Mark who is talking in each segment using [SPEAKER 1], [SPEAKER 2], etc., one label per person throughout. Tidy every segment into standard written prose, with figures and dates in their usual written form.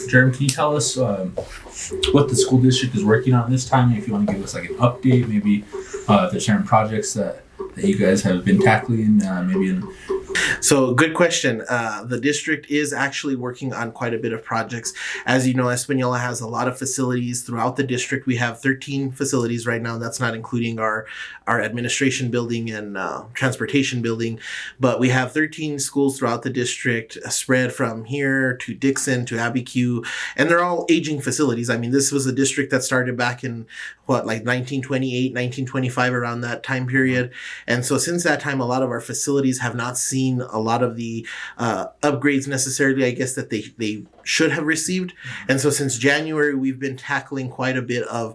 [SPEAKER 1] Jeremy, can you tell us what the school district is working on this time? If you want to give us like an update, maybe if there's certain projects that you guys have been tackling, maybe in.
[SPEAKER 2] So good question. The district is actually working on quite a bit of projects. As you know, Espanola has a lot of facilities throughout the district. We have 13 facilities right now. That's not including our administration building and transportation building. But we have 13 schools throughout the district, spread from here to Dixon to Abiquiu, and they're all aging facilities. I mean, this was a district that started back in 1928, 1925, around that time period. And so since that time, a lot of our facilities have not seen a lot of the upgrades necessarily, I guess, that they should have received. And so since January, we've been tackling quite a bit of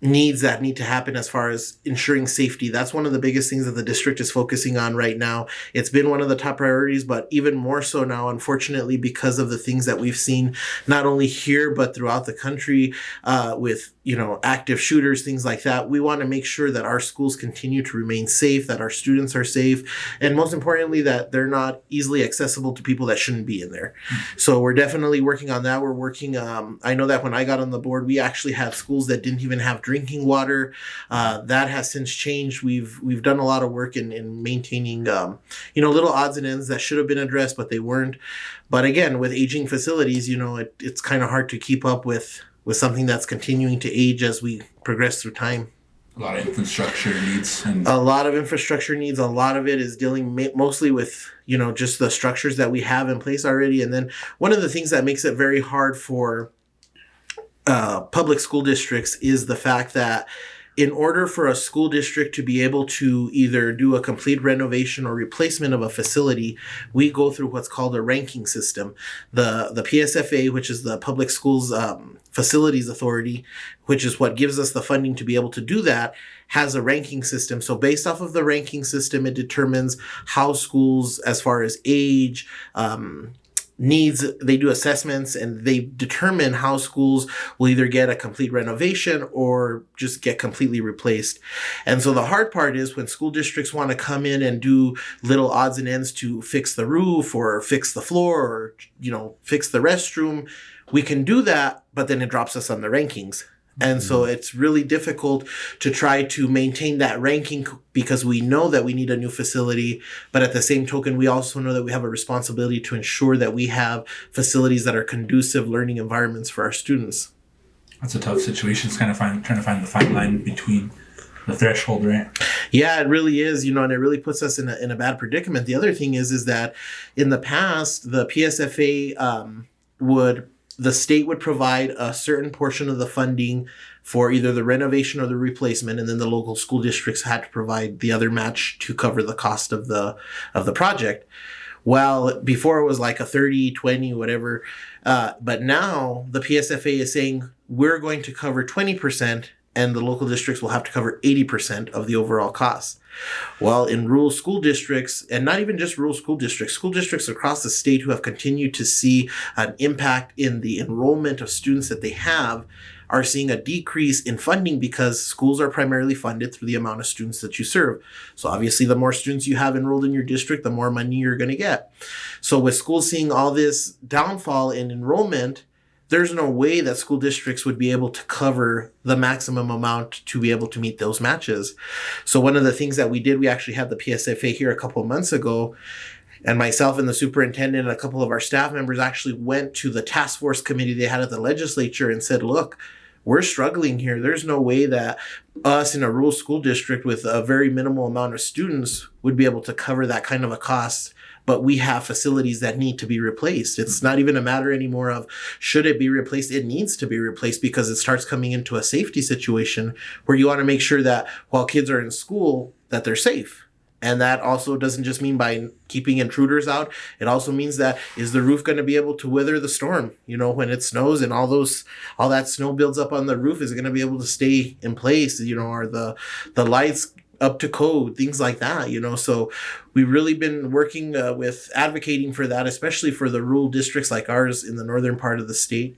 [SPEAKER 2] needs that need to happen as far as ensuring safety. That's one of the biggest things that the district is focusing on right now. It's been one of the top priorities, but even more so now, unfortunately, because of the things that we've seen, not only here, but throughout the country, with active shooters, things like that. We want to make sure that our schools continue to remain safe, that our students are safe, and most importantly, that they're not easily accessible to people that shouldn't be in there. So we're definitely working on that. We're working, I know that when I got on the board, we actually had schools that didn't even have drinking water. That has since changed. We've done a lot of work in maintaining, little odds and ends that should have been addressed, but they weren't. But again, with aging facilities, it's kind of hard to keep up with something that's continuing to age as we progress through time.
[SPEAKER 1] A lot of infrastructure needs.
[SPEAKER 2] A lot of infrastructure needs. A lot of it is dealing mostly with, just the structures that we have in place already. And then one of the things that makes it very hard for public school districts is the fact that in order for a school district to be able to either do a complete renovation or replacement of a facility, we go through what's called a ranking system. The PSFA, which is the Public Schools Facilities Authority, which is what gives us the funding to be able to do that, has a ranking system. So based off of the ranking system, it determines how schools, as far as age, needs, they do assessments and they determine how schools will either get a complete renovation or just get completely replaced. And so the hard part is when school districts want to come in and do little odds and ends to fix the roof or fix the floor or, fix the restroom, we can do that, but then it drops us on the rankings. And so it's really difficult to try to maintain that ranking because we know that we need a new facility. But at the same token, we also know that we have a responsibility to ensure that we have facilities that are conducive learning environments for our students.
[SPEAKER 1] That's a tough situation. It's kind of trying to find the fine line between the threshold, right?
[SPEAKER 2] Yeah, it really is, and it really puts us in a bad predicament. The other thing is that in the past, the PSFA the state would provide a certain portion of the funding for either the renovation or the replacement, and then the local school districts had to provide the other match to cover the cost of the project. Well, before it was like a 30, 20, whatever. But now the PSFA is saying we're going to cover 20% and the local districts will have to cover 80% of the overall cost. Well, in rural school districts, and not even just rural school districts across the state who have continued to see an impact in the enrollment of students that they have, are seeing a decrease in funding because schools are primarily funded through the amount of students that you serve. So obviously, the more students you have enrolled in your district, the more money you're going to get. So with schools seeing all this downfall in enrollment, there's no way that school districts would be able to cover the maximum amount to be able to meet those matches. So one of the things that we did, we actually had the PSFA here a couple of months ago, and myself and the superintendent and a couple of our staff members actually went to the task force committee they had at the legislature and said, look, we're struggling here. There's no way that us in a rural school district with a very minimal amount of students would be able to cover that kind of a cost. But we have facilities that need to be replaced. It's not even a matter anymore of should it be replaced. It needs to be replaced because it starts coming into a safety situation where you want to make sure that while kids are in school, that they're safe. And that also doesn't just mean by keeping intruders out. It also means that is the roof going to be able to weather the storm? When it snows and all that snow builds up on the roof, is it going to be able to stay in place? Are the lights up to code, things like that, So we've really been working with advocating for that, especially for the rural districts like ours in the northern part of the state.